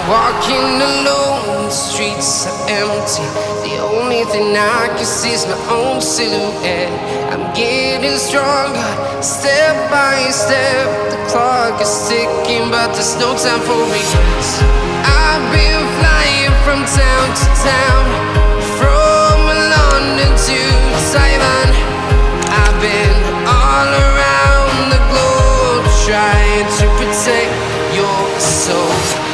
Walking alone, the streets are empty. The only thing I can see is my own silhouette. I'm getting stronger, step by step. The clock is ticking, but there's no time for regrets. I've been flying from town to town, from London to Taiwan. I've been all around the globe, trying to protect your soul.